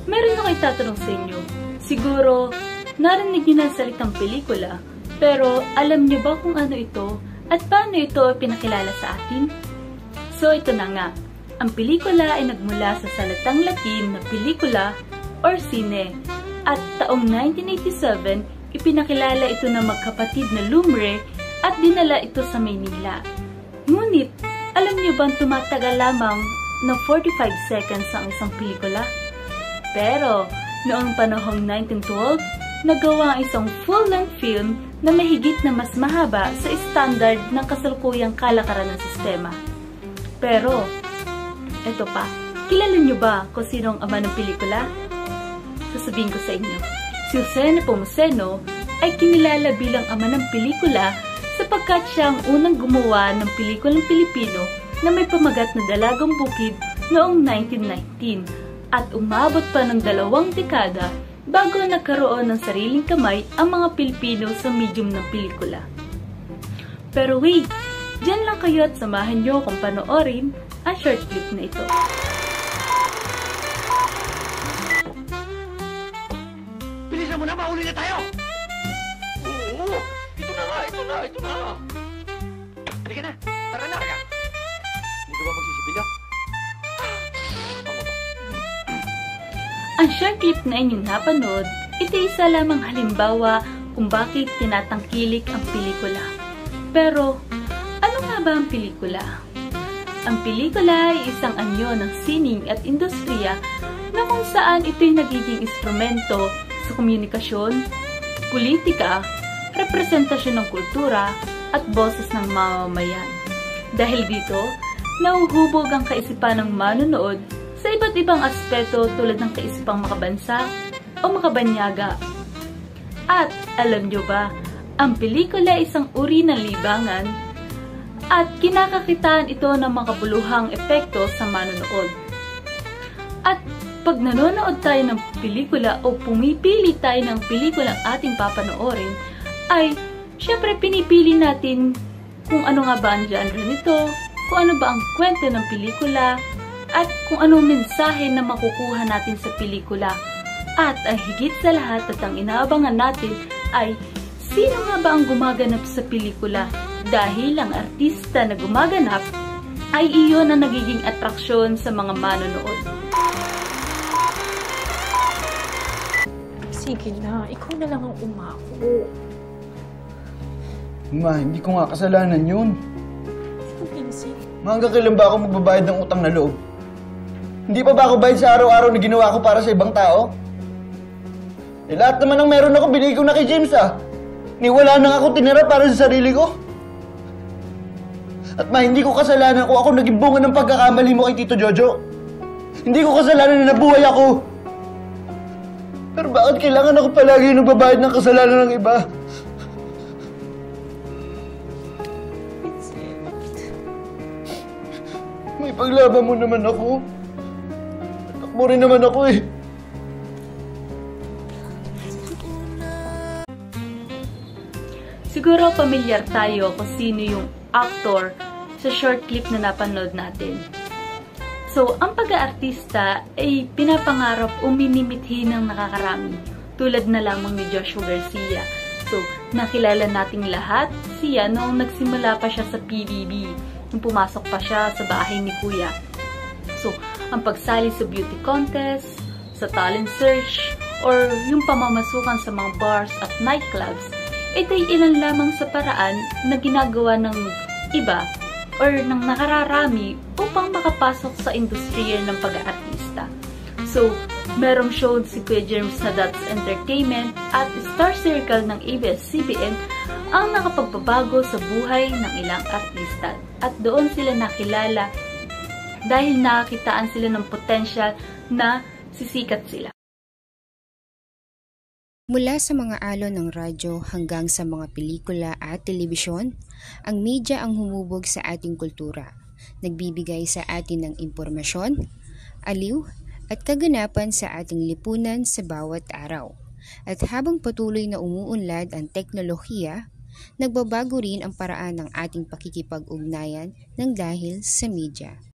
Meron ako itatanong sa inyo. Siguro, narinig niyo na ang salitang pelikula, pero alam niyo ba kung ano ito at paano ito pinakilala sa atin? So ito na nga, ang pelikula ay nagmula sa salitang Latin na pelikula or sine, at taong 1987, ipinakilala ito ng magkapatid na Lumre at dinala ito sa Maynila. Ngunit, alam niyo bang tumatagal lamang ng 45 seconds ang isang pelikula? Pero, noong panahong 1912, nagawa ang isang full-length film na mahigit na mas mahaba sa standard ng kasalukuyang kalakaran ng sistema. Pero, eto pa, kilala niyo ba kung sino ang ama ng pelikula? Sasabihin ko sa inyo, si Jose Nepomuceno ay kinilala bilang ama ng pelikula sapagkat siya ang unang gumawa ng pelikulang Pilipino na may pamagat na Dalagang Bukid noong 1919. At umabot pa ng 2 dekada bago nagkaroon ng sariling kamay ang mga Pilipino sa medium ng pelikula. Pero wait, dyan lang kayo at samahan nyo kung panoorin ang short clip na ito. Bilisan mo na, mauli na tayo! Oo, ito na! Halika na, tara na! Hindi ka ba magsisibilya? Ang short clip na inyong napanood, ito isa lamang halimbawa kung bakit tinatangkilik ang pelikula. Pero, ano nga ba ang pelikula? Ang pelikula ay isang anyo ng sining at industriya na kung saan ito'y nagiging instrumento sa komunikasyon, politika, representasyon ng kultura, at boses ng mamamayan. Dahil dito, nauhubog ang kaisipan ng manonood sa iba't ibang aspeto tulad ng kaisipang makabansa o makabanyaga. At alam nyo ba, ang pelikula ay isang uri ng libangan at kinakakitaan ito ng makabuluhang epekto sa manonood. At pag nanonood tayo ng pelikula o pumipili tayo ng pelikulang ating papanoorin, ay syempre pinipili natin kung ano nga ba ang genre nito, kung ano ba ang kwento ng pelikula, at kung anong mensahe na makukuha natin sa pelikula. At ang higit sa lahat at ang inaabangan natin ay sino nga ba ang gumaganap sa pelikula, dahil ang artista na gumaganap ay iyon ang nagiging atraksyon sa mga manonood. Sige na, ikaw na lang ang umako. Ma, hindi ko nga kasalanan yun. Vincent. Ma, hanggang kailan ba ako magbabayad ng utang na loob? Hindi pa ba ako bayad sa araw-araw na ginawa ko para sa ibang tao? Eh, lahat naman ng meron ako, binigay ko na kay James, ah. Wala na ako tinira para sa sarili ko. At ma, hindi ko kasalanan kung ako naging bunga ng pagkakamali mo kay Tito Jojo. Hindi ko kasalanan na nabuhay ako. Pero bakit kailangan ako palagi nagbabayad ng kasalanan ng iba? May paglaban mo naman ako. Takbo rin naman ako eh. Siguro pamilyar tayo kung sino yung actor sa short clip na napanood natin. So, ang pag-aartista ay pinapangarap o minimithi ng nakakarami, tulad na lamang ni Joshua Garcia. So, nakilala nating lahat siya noong nagsimula pa siya sa PBB, nung pumasok pa siya sa bahay ni Kuya. So, ang pagsali sa beauty contest, sa talent search, or yung pamamasukan sa mga bars at nightclubs, ito'y ilan lamang sa paraan na ginagawa ng iba or ng nakararami upang makapasok sa industriya ng pag-aartista. So, merong show si Kuya James na That's Entertainment at Star Circle ng ABS-CBN ang nakapagbabago sa buhay ng ilang artista. At doon sila nakilala dahil nakakitaan sila ng potensyal na sisikat sila. Mula sa mga alon ng radyo hanggang sa mga pelikula at telebisyon, ang media ang humubog sa ating kultura. Nagbibigay sa atin ng impormasyon, aliw, at kaganapan sa ating lipunan sa bawat araw. At habang patuloy na umuunlad ang teknolohiya, nagbabago rin ang paraan ng ating pakikipag-ugnayan ng dahil sa media.